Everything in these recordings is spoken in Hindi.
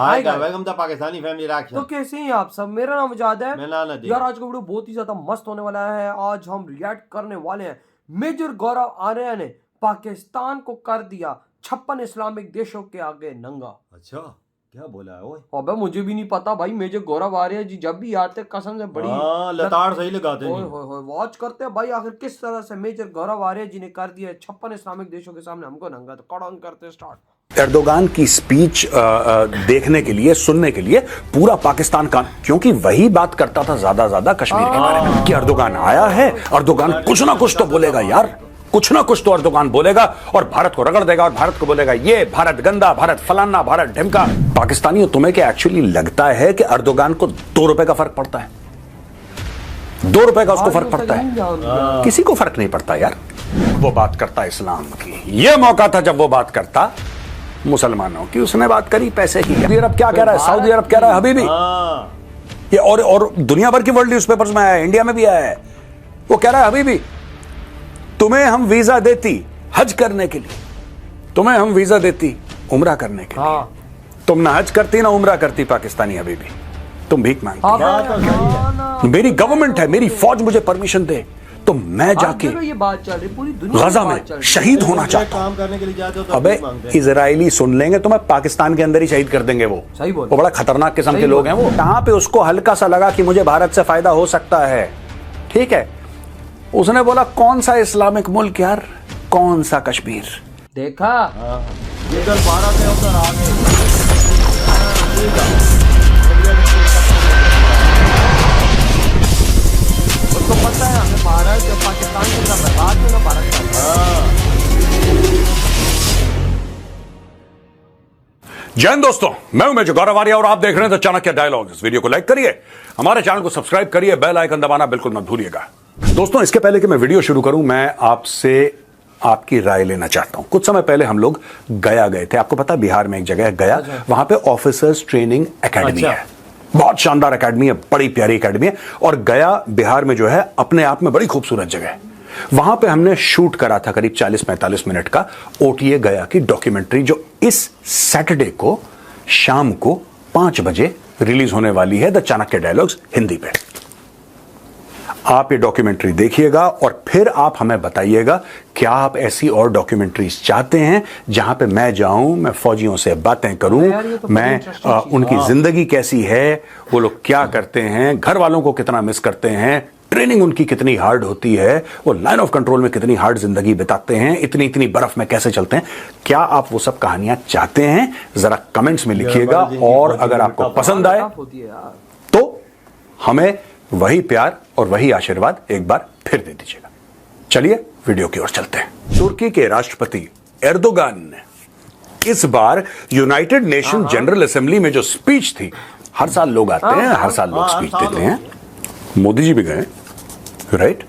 Hi guys, welcome to Pakistani family reaction. तो कैसे हैं आप सब। मेरा नाम मुजाहिद है। मैं नाना यार आज का वीडियो बहुत ही ज्यादा मस्त होने वाला है। आज हम रिएक्ट करने वाले हैं मेजर गौरव आर्या ने पाकिस्तान को कर दिया 56 इस्लामिक देशों के आगे नंगा। अच्छा, क्या बोला है ओए? अबे मुझे भी नहीं पता भाई। मेजर गौरव आर्या जी जब भी आते कसम से बड़ी लताड़ सही लगाते हैं। वॉच करते हैं भाई आखिर किस तरह से मेजर गौरव आर्या जी ने कर दिया 56 इस्लामिक देशों के सामने हमको नंगा। तो कड़न करते स्टार्ट। एर्दोगान की स्पीच देखने के लिए, सुनने के लिए पूरा पाकिस्तान का, क्योंकि वही बात करता था ज्यादा कश्मीर के बारे में कि एर्दोगान आया है, एर्दोगान कुछ ना कुछ तो बोलेगा यार, कुछ ना कुछ तो एर्दोगान बोलेगा और भारत को रगड़ देगा और भारत को बोलेगा ये भारत गंदा, भारत फलाना, भारत ढिमका। पाकिस्तानियों, तुम्हें क्या एक्चुअली लगता है कि एर्दोगान को 2 रुपए का फर्क पड़ता है? 2 रुपए का उसको फर्क पड़ता है? किसी को फर्क नहीं पड़ता यार। वो बात करता इस्लाम की, ये मौका था जब वो बात करता मुसलमानों की। उसने बात करी पैसे की। सऊदी अरब क्या कह रहा है? सऊदी अरब कह रहा है हबीबी, ये और दुनिया भर की वर्ल्ड न्यूज़पेपर्स में आया है, इंडिया में भी आया है। वो कह रहा है हबीबी, तुम्हें हम वीजा देती हज करने के लिए, तुम्हें हम वीजा देती उम्रा करने के लिए, तुम ना हज करती ना उम्रा करती पाकिस्तानी हबीबी, तुम भीख मांगती। मेरी गवर्नमेंट है, मेरी फौज मुझे परमिशन दे तो मैं जाके ये बात चल रही पूरी दुनिया गजा में शहीद होना चाहता हूं। काम करने के लिए जाते हो तो अबे इजरायली सुन लेंगे तो मैं पाकिस्तान के अंदर ही शहीद कर देंगे। वो सही बोल, वो बड़ा खतरनाक किस्म के लोग हैं। वो कहां पे उसको हल्का सा लगा कि मुझे भारत से फायदा हो सकता है, ठीक है, उसने बोला कौन सा इस्लामिक मुल्क यार, कौन सा कश्मीर। देखा इधर भारत है उधर आगे। उसको पता है हमें भारत और पाकिस्तान के साथ बात में ना भारत का। जय हिंद दोस्तों, मैं हूं मेजर गौरव आर्या और आप देख रहे हैं द चाणक्य डायलॉग। इस वीडियो को लाइक करिए, हमारे चैनल को सब्सक्राइब करिए, बेल आइकन दबाना बिल्कुल मत भूलिएगा। दोस्तों, इसके पहले कि मैं वीडियो शुरू करूं, मैं आपसे आपकी राय लेना चाहता हूं। कुछ समय पहले हम लोग गया गए थे। आपको पता है बिहार में एक जगह है गया, वहां पे ऑफिसर्स ट्रेनिंग एकेडमी है। बहुत शानदार एकेडमी है, बड़ी प्यारी एकेडमी है। और गया बिहार में जो है अपने आप में बड़ी खूबसूरत जगह है। वहां पे हमने शूट करा था करीब 40-45 मिनट का ओटीए गया की डॉक्यूमेंट्री, जो इस सैटरडे को शाम को 5 बजे रिलीज होने वाली है द चाणक्य डायलॉग्स हिंदी पे। आप ये डॉक्यूमेंट्री देखिएगा और फिर आप हमें बताइएगा क्या आप ऐसी और डॉक्यूमेंट्रीज चाहते हैं जहां पे मैं जाऊं, मैं फौजियों से बातें करूं, मैं उनकी जिंदगी कैसी है, वो लोग क्या करते हैं, घर वालों को कितना मिस करते हैं, ट्रेनिंग उनकी कितनी हार्ड होती है, वो लाइन ऑफ कंट्रोल में कितनी हार्ड जिंदगी बिताते हैं, इतनी बर्फ में कैसे चलते हैं। क्या आप वो सब कहानियां चाहते हैं? जरा कमेंट्स में लिखिएगा। और अगर आपको पसंद आए तो हमें वही प्यार और वही आशीर्वाद एक बार फिर दे दीजिएगा। चलिए वीडियो की ओर चलते हैं। तुर्की के राष्ट्रपति एर्दोगान ने इस बार यूनाइटेड नेशन जनरल असेंबली में जो स्पीच थी, हर साल लोग आते हैं, हर साल लोग स्पीच देते हैं, मोदी जी भी गए, राइट।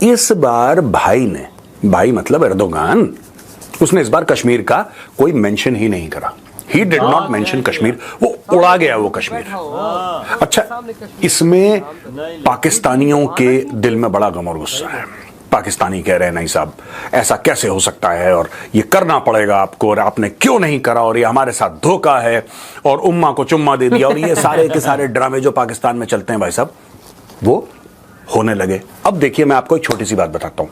इस बार भाई मतलब एर्दोगान, उसने इस बार कश्मीर का कोई मेंशन ही नहीं करा। He did not mention Kashmir. वो उड़ा गया वो कश्मीर। अच्छा, इसमें पाकिस्तानियों के दिल में बड़ा गम और गुस्सा है। पाकिस्तानी कह रहे हैं नहीं साहब, ऐसा कैसे हो सकता है और ये करना पड़ेगा आपको, और आपने क्यों नहीं करा, और ये हमारे साथ धोखा है, और उम्मा को चुम्मा दे दिया, और ये सारे के सारे ड्रामे जो पाकिस्तान में चलते हैं भाई साहब, वो होने लगे। अब देखिए, मैं आपको एक छोटी सी बात बताता हूं।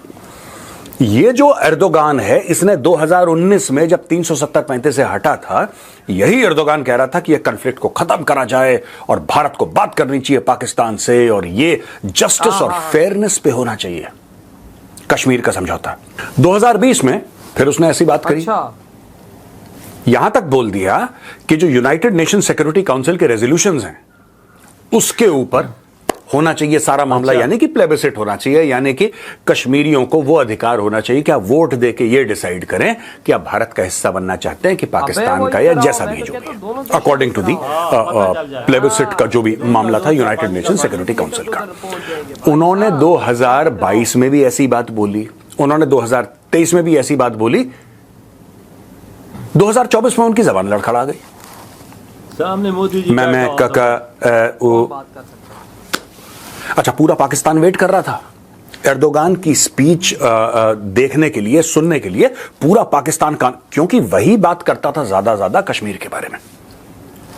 ये जो एर्दोगान है, इसने 2019 में जब 370-35 से हटा था, यही एर्दोगान कह रहा था कि ये कॉन्फ्लिक्ट को खत्म करा जाए और भारत को बात करनी चाहिए पाकिस्तान से, और ये जस्टिस और फेयरनेस पे होना चाहिए कश्मीर का समझौता। 2020 में फिर उसने ऐसी बात करी। यहां तक बोल दिया कि जो यूनाइटेड नेशन सिक्योरिटी काउंसिल के रेजोल्यूशंस हैं, उसके ऊपर होना चाहिए सारा मामला। यानी कि प्लेबिसिट होना चाहिए, यानी कि कश्मीरियों को वो अधिकार होना चाहिए कि आप वोट देके ये डिसाइड करें कि आप भारत का हिस्सा बनना चाहते हैं कि पाकिस्तान का, या जैसा भी जो भी, अकॉर्डिंग टू दी प्लेबिसिट का जो भी मामला था यूनाइटेड नेशन सिक्योरिटी काउंसिल का। उन्होंने 2022 में भी ऐसी बात बोली, उन्होंने 2023 में भी ऐसी बात बोली, 2024 में उनकी जबान लड़खड़ा गई। सामने मोदी जी मैं अच्छा, पूरा पाकिस्तान वेट कर रहा था एर्दोगान की स्पीच देखने के लिए, सुनने के लिए। पूरा पाकिस्तान का, क्योंकि वही बात करता था ज्यादा कश्मीर के बारे में।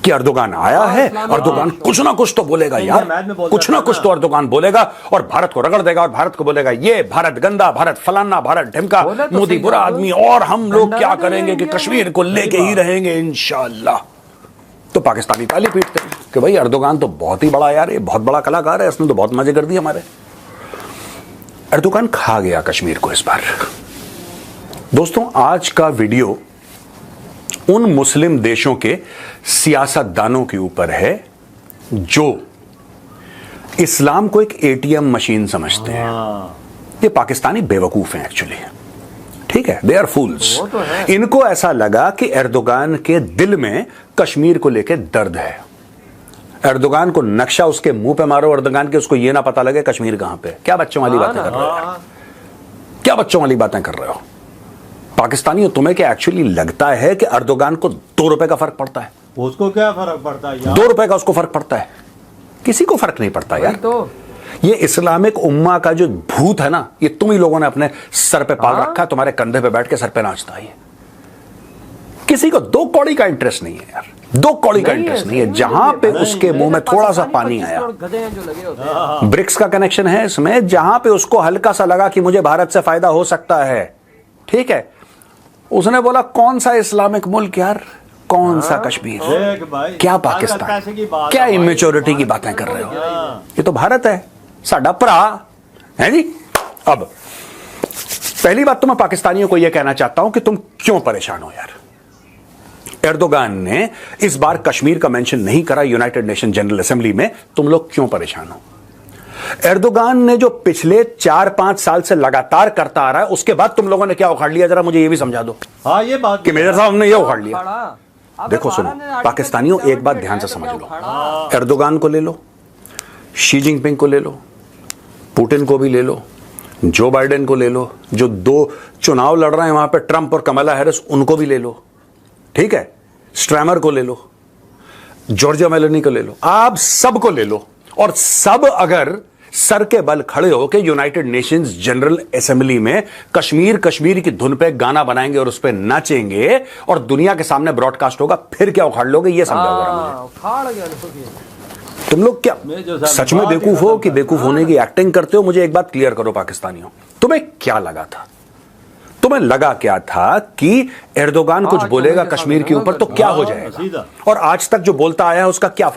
कि अर्दोगान आया है, अर्दोगान कुछ ना कुछ तो बोलेगा यार, कुछ ना कुछ तो अर्दोगान बोलेगा और भारत को रगड़ देगा और भारत को बोलेगा ये भारत गंदा, भारत फलाना, भारत ढिमका, मोदी बुरा आदमी, और हम लोग क्या करेंगे कि कश्मीर को लेके ही रहेंगे इंशाअल्लाह। तो पाकिस्तानी ताली पीटते हैं कि भाई अर्दोगान तो बहुत ही बड़ा यार, ये बहुत बड़ा कलाकार है, इसने तो बहुत मजे कर दिए हमारे। अर्दोगान खा गया कश्मीर को इस बार। दोस्तों, आज का वीडियो उन मुस्लिम देशों के सियासतदानों के ऊपर है जो इस्लाम को एक एटीएम मशीन समझते हैं। ये पाकिस्तानी बेवकूफ हैं एक्चुअली, ठीक है, दे आर फूल्स। इनको ऐसा लगा कि एर्दोगान के दिल में कश्मीर को लेकर दर्द है। एर्दोगान को नक्शा उसके मुंह पे मारो एर्दोगान के, उसको ये ना पता लगे कश्मीर कहां पे। क्या बच्चों वाली बातें कर रहे हो, क्या बच्चों वाली बातें कर रहे हो पाकिस्तानियों? तुम्हें क्या एक्चुअली लगता है कि अर्दोगान को 2 रुपए का फर्क पड़ता है? उसको क्या फर्क पड़ता है यार? 2 रुपए का उसको फर्क पड़ता है? किसी को फर्क नहीं पड़ता यार। तो ये इस्लामिक उम्मा का जो भूत है ना, ये तुम ही लोगों ने अपने सर पे पाल रखा है, तुम्हारे कंधे पे बैठ के सर पे नाचता है। किसी को 2 कौड़ी का इंटरेस्ट नहीं है यार, 2 कौड़ी का इंटरेस्ट नहीं है। जहां पे उसके मुंह में थोड़ा सा पानी आया, ब्रिक्स का कनेक्शन है इसमें, जहां पे उसको हल्का सा लगा कि मुझे भारत से फायदा हो सकता है, ठीक है, उसने बोला कौन सा इस्लामिक मुल्क यार, कौन सा कश्मीर, क्या पाकिस्तान, क्या इमेच्योरिटी की बातें कर रहे हो? ये तो भारत है, साडा भरा है जी। अब पहली बात तो मैं पाकिस्तानियों को यह कहना चाहता हूं कि तुम क्यों परेशान हो यार। एर्दोगान ने इस बार कश्मीर का मेंशन नहीं करा यूनाइटेड नेशन जनरल असेंबली में, तुम लोग क्यों परेशान हो? एर्दोगान ने जो पिछले 4-5 साल से लगातार करता आ रहा है, उसके बाद तुम लोगों ने क्या उखाड़ लिया, जरा मुझे ये भी समझा दो। हाँ, ये बात कि मेजर साहब हमने ये उखाड़ लिया। देखो सुनो पाकिस्तानियों, एक बात ध्यान से समझ लो, एर्दोगान को ले लो, शी जिनपिंग को ले लो, पुतिन को भी ले लो, जो बाइडेन को ले लो, जो 2 चुनाव लड़ रहे हैं वहां पे, ट्रंप और कमला हैरिस, उनको भी ले लो, ठीक है, स्ट्रैमर को ले लो, जॉर्जिया मेलोनी को ले लो, आप सबको ले लो, और सब अगर सर के बल खड़े हो के यूनाइटेड नेशंस जनरल असेंबली में कश्मीर कश्मीर की धुन पे गाना बनाएंगे और उस पे नाचेंगे और दुनिया के सामने ब्रॉडकास्ट होगा, फिर क्या उखाड़ लोगे ये समझाओ मुझे। तुम लोग क्या सच में बेवकूफ हो कि बेवकूफ होने की एक्टिंग करते हो? मुझे एक बात क्लियर करो पाकिस्तानियों, तुम्हें क्या लगा था? तुम्हें लगा क्या था कि एर्दोगान कुछ बोलेगा कश्मीर के ऊपर तो क्या हो जाएगा? और आज तक जो बोलता आया है उसका क्या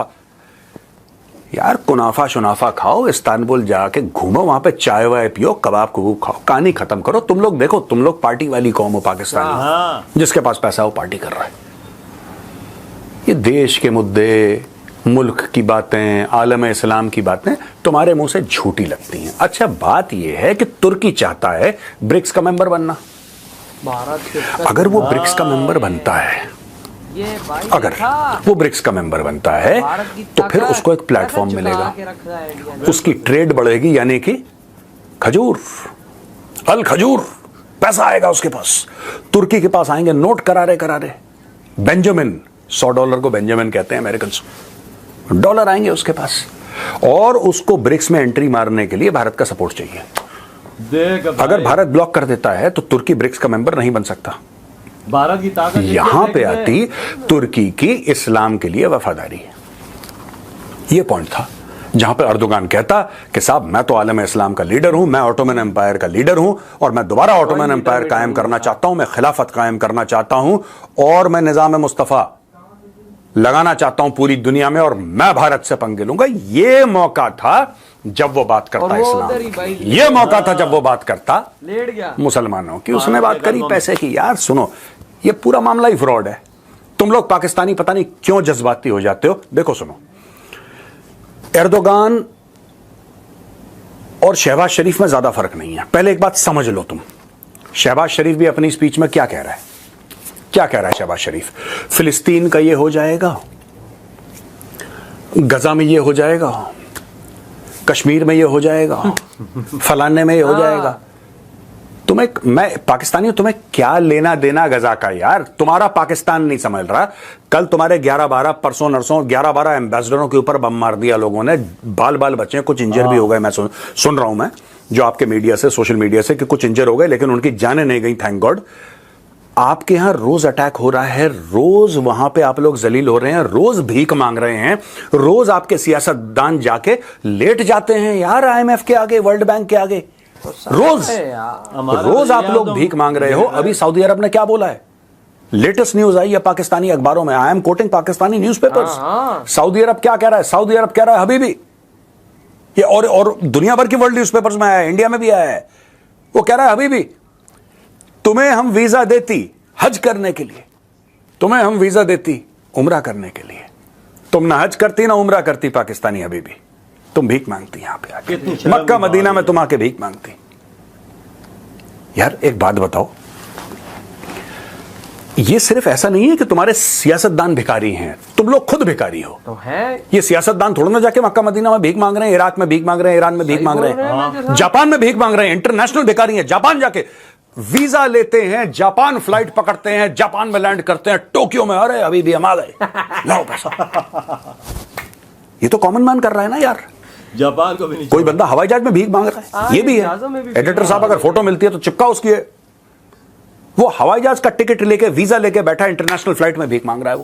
यार, कुनाफा शुनाफा खाओ, इस्तांबुल जाके घूमो, वहां पे चाय वाय पियो, कबाब कबूब खाओ, कहानी खत्म करो। तुम लोग देखो, तुम लोग पार्टी वाली कौम हो पाकिस्तानी, जिसके पास पैसा हो पार्टी कर रहा है। ये देश के मुद्दे, मुल्क की बातें, आलम इस्लाम की बातें तुम्हारे मुंह से झूठी लगती हैं। अच्छा, बात यह है कि तुर्की चाहता है ब्रिक्स का मेंबर बनना। अगर वो ब्रिक्स का मेंबर बनता है, अगर वो ब्रिक्स का मेंबर बनता है तो फिर उसको एक प्लेटफॉर्म मिलेगा, उसकी ट्रेड बढ़ेगी, यानी कि खजूर, अल खजूर, पैसा आएगा उसके पास। तुर्की के पास आएंगे नोट करारे करारे, बेंजामिन, $100 को बेंजामिन कहते हैं अमेरिकन, डॉलर आएंगे उसके पास, और उसको ब्रिक्स में एंट्री मारने के लिए भारत का सपोर्ट चाहिए। अगर भारत ब्लॉक कर देता है तो तुर्की ब्रिक्स का मेंबर नहीं बन सकता। भारत की ताकत यहां पे आती तुर्की की इस्लाम के लिए वफादारी। यह पॉइंट था जहां पे अर्दोगान कहता कि साहब मैं तो आलम इस्लाम का लीडर हूं, मैं ऑटोमन एम्पायर का लीडर हूं, और मैं दोबारा ऑटोमन एम्पायर कायम करना चाहता हूं, मैं खिलाफत कायम करना चाहता हूं, और मैं निजाम मुस्तफा लगाना चाहता हूं पूरी दुनिया में, और मैं भारत से पंगे लूंगा। यह मौका था जब वो बात करता इस्लाम, ये मौका था जब वो बात करता मुसलमानों की। उसने बात करी पैसे की। यार सुनो, ये पूरा मामला ही फ्रॉड है। तुम लोग पाकिस्तानी पता नहीं क्यों जज्बाती हो जाते हो। देखो सुनो, एर्दोगान और शहबाज शरीफ में ज्यादा फर्क नहीं है। पहले एक बात समझ लो तुम, शहबाज शरीफ भी अपनी स्पीच में क्या कह रहा है? क्या कह रहा है शहबाज शरीफ? फिलिस्तीन का ये हो जाएगा, गजा में ये हो जाएगा, कश्मीर में ये हो जाएगा, फलाने में ये हो जाएगा। तुम्हें, मैं पाकिस्तानी हूं, तुम्हें क्या लेना देना गजा का यार? तुम्हारा पाकिस्तान नहीं समझ रहा। कल तुम्हारे 11-12, परसों नरसों 11-12 एम्बेसडरों के ऊपर बम मार दिया लोगों ने, बाल बाल बचे, कुछ इंजर भी हो गए। मैं सुन रहा हूं मैं जो आपके मीडिया से, सोशल मीडिया से, कि कुछ इंजर हो गए, लेकिन उनकी जानें नहीं गई, थैंक गॉड। आपके यहां रोज अटैक हो रहा है, रोज वहां पे आप लोग जलील हो रहे हैं, रोज भीख मांग रहे हैं, रोज आपके सियासतदान जाके लेट जाते हैं यार आईएमएफ के आगे, वर्ल्ड बैंक के आगे, रोज रोज आप लोग भीख मांग रहे हो। अभी सऊदी अरब ने क्या बोला है, लेटेस्ट न्यूज आई है पाकिस्तानी अखबारों में, I am quoting Pakistani newspapers. सऊदी अरब क्या कह रहा है, सऊदी अरब कह रहा है हबीबी, ये और दुनिया भर की वर्ल्ड न्यूज़पेपर्स में आया है, इंडिया में भी आया है, वो कह रहा है हबीबी तुम्हें हम वीजा देती हज करने के लिए, तुम्हें हम वीजा देती उम्रा करने के लिए, तुम ना हज करती ना उम्रा करती पाकिस्तानी हबीबी, तुम भीख मांगती यहां पे आके, मक्का मदीना में तुम आके भीख मांगती। यार एक बात बताओ, ये सिर्फ ऐसा नहीं है कि तुम्हारे सियासतदान भिखारी हैं, तुम लोग खुद भिखारी हो तो है। ये सियासतदान थोड़ा ना जाके मक्का मदीना में भीख मांग रहे हैं, इराक में भीख मांग रहे हैं, ईरान में भीख मांग रहे हैं, जापान में भीख मांग रहे हैं, इंटरनेशनल भिखारी हैं, जापान जाके वीजा लेते हैं, जापान फ्लाइट पकड़ते हैं, जापान में लैंड करते हैं, टोक्यो में अरे अभी भी हम आ गए, लाओ पैसा। ये तो कॉमन मैन कर रहा है ना यार, जापान को भी नहीं कोई बंदा हवाई जहाज में भीख मांग रहा है, ये भी है। एडिटर साहब अगर फोटो मिलती है तो चिपका उसकी है, वो हवाई जहाज का टिकट लेके वीजा लेके बैठा इंटरनेशनल फ्लाइट में भीख मांग रहा है,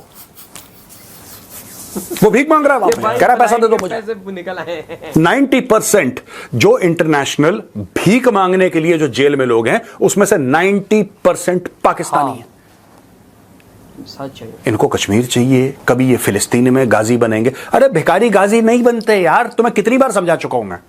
वो भीख मांग रहा है, कह रहा है पैसा दे दो मुझे। 90% जो इंटरनेशनल भीख मांगने के लिए जो जेल में लोग हैं उसमें से 90% पाकिस्तानी हैं। सच है। इनको कश्मीर चाहिए, कभी ये फिलिस्तीन में गाजी बनेंगे। अरे भिखारी गाजी नहीं बनते यार, तुम्हें कितनी बार समझा चुका हूं मैं।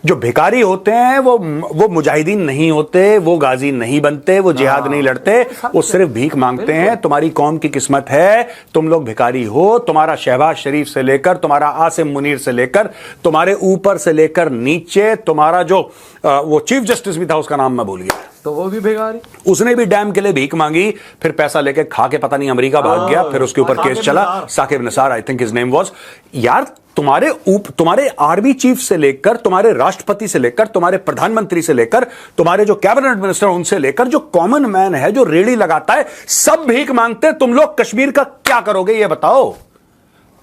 जो भिखारी होते हैं वो मुजाहिदीन नहीं होते, वो गाजी नहीं बनते, वो जिहाद नहीं लड़ते, वो सिर्फ भीख मांगते हैं। तुम्हारी कौम की किस्मत है तुम लोग भिखारी हो। तुम्हारा शहबाज शरीफ से लेकर, तुम्हारा आसिम मुनीर से लेकर, तुम्हारे ऊपर से लेकर नीचे, तुम्हारा जो वो चीफ जस्टिस भी था, उसका नाम मैं भूल गया, तो वो भी भिखारी, उसने भी डैम के लिए भीख मांगी, फिर पैसा लेके खा के पता नहीं अमेरिका भाग गया, फिर उसके ऊपर केस चला, Saqib Nisar I think his name was. यार तुम्हारे आर्मी चीफ से लेकर, तुम्हारे राष्ट्रपति से लेकर, तुम्हारे प्रधानमंत्री से लेकर, तुम्हारे जो कैबिनेट मिनिस्टर उनसे लेकर, जो कॉमन मैन है, जो रेडी लगाता है, सब भीख मांगते। तुम लोग कश्मीर का क्या करोगे ये बताओ।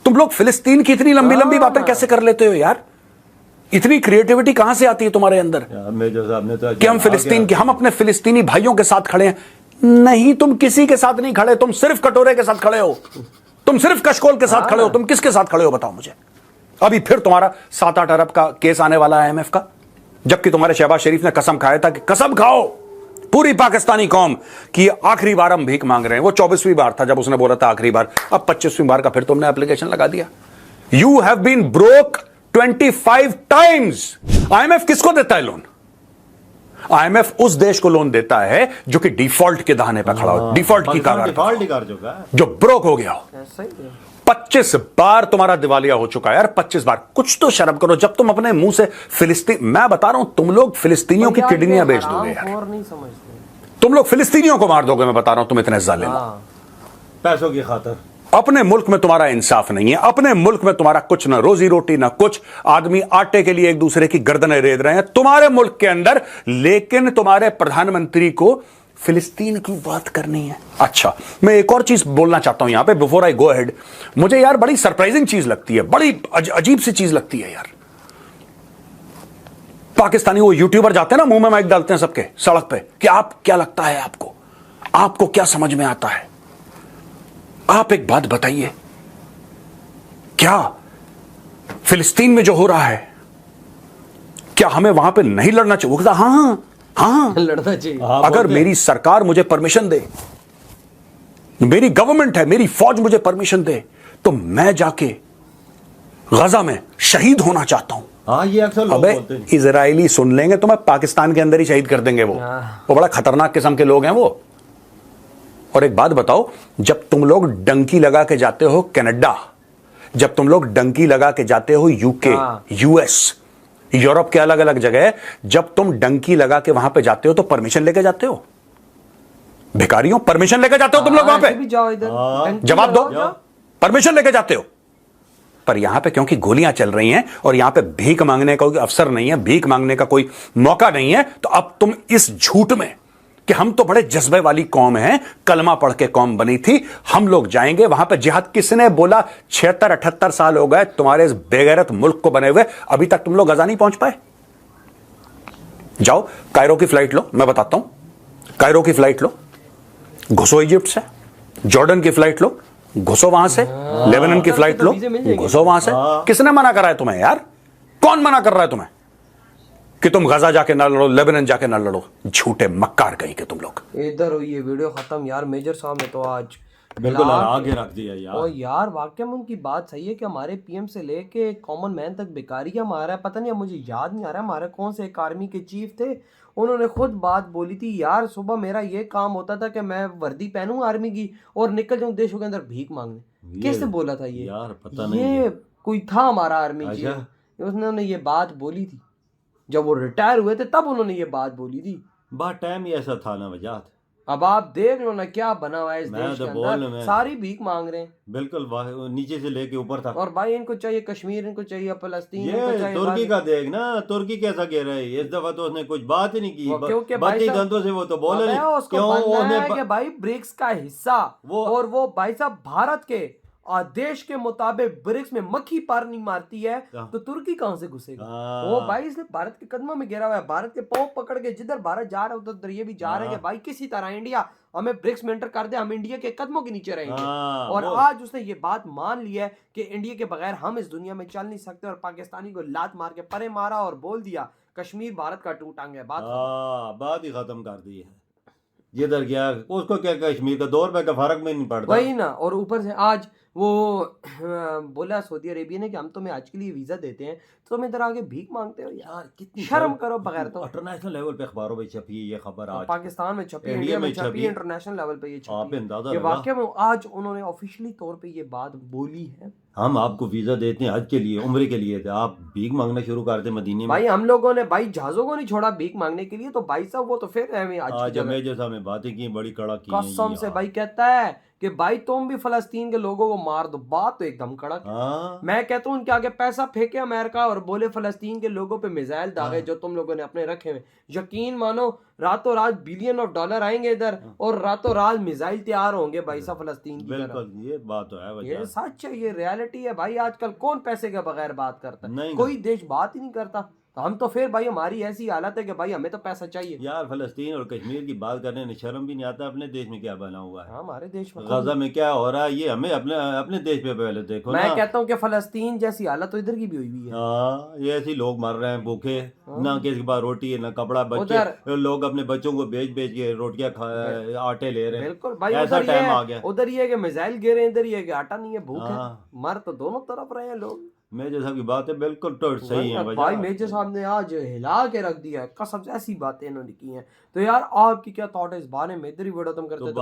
तुम लोग फिलिस्तीन की इतनी लंबी लंबी बातें कैसे कर लेते हो यार? इतनी क्रिएटिविटी कहां से आती है तुम्हारे अंदर कि हम फिलिस्तीन के, हम अपने फिलिस्तीनी भाइयों के साथ खड़े हैं? नहीं, तुम किसी के साथ नहीं खड़े, तुम सिर्फ कटोरे के साथ खड़े हो, तुम सिर्फ कशकोल के साथ खड़े हो। तुम किसके साथ खड़े हो बताओ मुझे। अभी फिर तुम्हारा 7-8 अरब का केस आने वाला है आईएमएफ का, जबकि तुम्हारे शहबाज शरीफ ने कसम खाया था कि कसम खाओ पूरी पाकिस्तानी कौम की आखिरी बार हम भीख मांग रहे हैं। वो 24वीं बार था जब उसने बोला था आखिरी बार, अब 25वीं बार का फिर तुमने एप्लीकेशन लगा दिया। You have been broke 25 times. IMF किसको देता है लोन? आईएमएफ उस देश को लोन देता है जो कि डिफॉल्ट के दहाने पर खड़ा हो, डिफॉल्ट की कगार, जो ब्रोक हो गया हो। 25 बार तुम्हारा दिवालिया हो चुका है यार, 25 बार। कुछ तो शर्म करो। जब तुम अपने मुंह से फिलिस्तीन, मैं बता रहा हूं तुम लोग फिलिस्तीनियों की किडनियां बेच दोगे यार, नहीं समझते। तुम लोग फिलिस्तीनियों को मार दोगे, मैं बता रहा हूं। तुम इतने जालिम हो पैसों की खातिर। अपने मुल्क में तुम्हारा इंसाफ नहीं है, अपने मुल्क में तुम्हारा कुछ ना रोजी रोटी ना कुछ। आदमी आटे के लिए एक दूसरे की गर्दनें रेत रहे हैं तुम्हारे मुल्क के अंदर, लेकिन तुम्हारे प्रधानमंत्री को फिलिस्तीन की बात करनी है। अच्छा, मैं एक और चीज बोलना चाहता हूं यहां पे बिफोर आई गो अहेड। मुझे यार बड़ी सरप्राइजिंग चीज लगती है, बड़ी अजीब सी चीज लगती है यार। पाकिस्तानी वो यूट्यूबर जाते हैं ना, मुंह में माइक डालते हैं सबके सड़क पे कि आप क्या लगता है, आपको क्या समझ में आता है? आप एक बात बताइए, क्या फिलिस्तीन में जो हो रहा है, क्या हमें वहां पे नहीं लड़ना चाहिए? वो कहता हाँ लड़ना चाहिए। अगर मेरी सरकार मुझे परमिशन दे, मेरी गवर्नमेंट है, मेरी फौज मुझे परमिशन दे, तो मैं जाके गजा में शहीद होना चाहता हूं। हाँ, ये अक्सर लोग बोलते हैं। इजरायली सुन लेंगे तो मैं पाकिस्तान के अंदर ही शहीद कर देंगे। वो बड़ा खतरनाक किस्म के लोग हैं वो। और एक बात बताओ, जब तुम लोग डंकी लगा के जाते हो कनाडा, जब तुम लोग डंकी लगा के जाते हो यूके, यूएस, यूरोप के अलग अलग जगह, जब तुम डंकी लगा के वहां पे जाते हो तो परमिशन लेके जाते हो? भिखारियों, परमिशन लेके जाते हो तुम लोग वहां पे? जवाब दो, परमिशन लेके जाते हो? पर यहां पे क्योंकि गोलियां चल रही हैं और यहां पे भीख मांगने का कोई अवसर नहीं है, भीख मांगने का कोई मौका नहीं है, तो अब तुम इस झूठ में कि हम तो बड़े जज्बे वाली कौम हैं, कलमा पढ़ के कौम बनी थी, हम लोग जाएंगे वहां पे जिहाद। किसने बोला? 76-78 साल हो गए तुम्हारे इस बेगैरत मुल्क को बने हुए, अभी तक तुम लोग गजा नहीं पहुंच पाए। जाओ कायरो की फ्लाइट लो, मैं बताता हूं। कायरो की फ्लाइट लो, घुसो इजिप्ट से, जॉर्डन की फ्लाइट लो, घुसो वहां से, लेबनान की फ्लाइट लो, घुसो वहां से। किसने मना करा है तुम्हें यार? कौन मना कर रहा है तुम्हें कि तुम गजा जाके ना लड़ो, लेबनान जाके ना लड़ो? झूठे मक्कार कहीं के तुम लोग। इधर हुई ये वीडियो खत्म यार। मेजर साहब ने तो आज बिल्कुल आगे रख दिया यार। और यार वाकई में उनकी बात सही है कि हमारे पीएम से लेके कॉमन मैन तक बेकारी है हमारा। पता नहीं, मुझे याद नहीं आ रहा हमारे कौन से एक आर्मी के चीफ थे, उन्होंने खुद बात बोली थी यार, सुबह मेरा ये काम होता था कि मैं वर्दी पहनूं आर्मी की और निकल जाऊं देशों के अंदर भीख मांगने। कैसे बोला था ये यार? पता नहीं, ये कोई था हमारा आर्मी चीफ, उसने ये बात बोली थी जब वो रिटायर हुए थे, तब उन्होंने ये बात बोली थी। बात टाइम ही ऐसा था ना वजात। अब आप देख लो ना क्या बना हुआ है इस देश तो के अंदर, सारी भीख मांग रहे हैं। बिल्कुल नीचे से लेके ऊपर तक। और भाई इनको चाहिए कश्मीर, इनको चाहिए फलस्तीन, ये इनको चाहिए तुर्की का देख ना, तुर्की कैसा कह रहा है इस दफा, तो उसने कुछ बात ही नहीं की। क्योंकि बाकी गंदों से वो तो बोला नहीं क्यों कि भाई ब्रिक्स का हिस्सा और वो भाई साहब भारत के देश के मुताबिक ब्रिक्स में मक्खी पार नहीं मारती है तो तुर्की कहां से घुसेगा? वो भाई इसलिए भारत के कदमों में गिरा हुआ है, भारत के पांव पकड़ के जिधर भारत जा रहा है उधर ये भी जा रहे हैं कि भाई किसी तरह इंडिया हमें ब्रिक्स में एंटर कर दे, हम इंडिया के कदमों के नीचे रहेंगे। और आज उसने ये बात मान ली है कि इंडिया के बगैर हम इस दुनिया में चल नहीं सकते, और पाकिस्तानी को लात मार के परे मारा और बोल दिया कश्मीर भारत का टू टांग है। बात ही खत्म कर दी है। जिधर गया उसको क्या कश्मीर का 2 रुपए का फर्क में नहीं पड़ता। वही ना, और ऊपर से आज वो बोला सऊदी अरेबिया ने कि हम तुम्हें आज के लिए वीजा देते हैं तो तुम इधर आगे भीख मांगते हो। यार कितनी शर्म करो बगैर। तो इंटरनेशनल लेवल पे अखबारों में छपी है ये खबर, आज पाकिस्तान में छपी, इंडिया में छपी, इंटरनेशनल लेवल पे ये छपी है। वाकई में आज उन्होंने ऑफिशियली तौर पे ये बात बोली है। हम आपको वीजा देते हैं हज के लिए, उम्रे के लिए, आप भीख मांगना शुरू कर दे मदीने में। भाई हम लोगों ने भाई जहाजों को नहीं छोड़ा भीख मांगने के लिए, तो भाई साहब वो तो फिर आज मेजर साहब ने बातें की बड़ी कड़क की कसम से। भाई कहता है कि भाई तुम भी फलस्तीन के लोगों को मार दो, बात तो एकदम कड़क। मैं कहता हूँ उनके आगे पैसा फेंके अमेरिका और बोले फलस्तीन के लोगों पे मिसाइल दागे जो तुम लोगों ने अपने रखे हुए, यकीन मानो रातों रात $बिलियन आएंगे इधर और रातों रात मिसाइल तैयार होंगे भाई साहब फलस्तीन की। बिल्कुल ये बात तो है, ये सच है, ये रियलिटी है भाई। आजकल कौन पैसे के बगैर बात करता है? कोई देश बात ही नहीं करता। तो हम तो फिर भाई हमारी ऐसी हालत है कि भाई हमें तो पैसा चाहिए। यार फलस्तीन और कश्मीर की बात करने में शर्म भी नहीं आता, अपने देश में क्या बना हुआ है, हमारे देश में गजा में क्या हो रहा है, ये हमें अपने देश पे पहले देखो। मैं कहता हूँ कि फलस्तीन जैसी हालत तो इधर की भी हुई है। हाँ, ये ऐसे लोग मर रहे हैं भूखे, ना किसी के पास रोटी है ना कपड़ा, बच्चे लोग अपने बच्चों को बेच के रोटियां आटे ले रहे हैं। बिल्कुल भाई, ऐसा टाइम आ गया। उधर ये है कि मिसाइल गिरे, इधर ये कि आटा नहीं है, भूख है, मर तो दोनों तरफ रहे हैं लोग। मेजर साहब की बात है बिल्कुल तो सही है भाई। मेजर साहब ने आज हिला के रख दिया है, कसम से ऐसी बातें इन्होंने की हैं। तो यार आपकी क्या थॉट है इस बारे में? इधर ही वीडियो तुम करते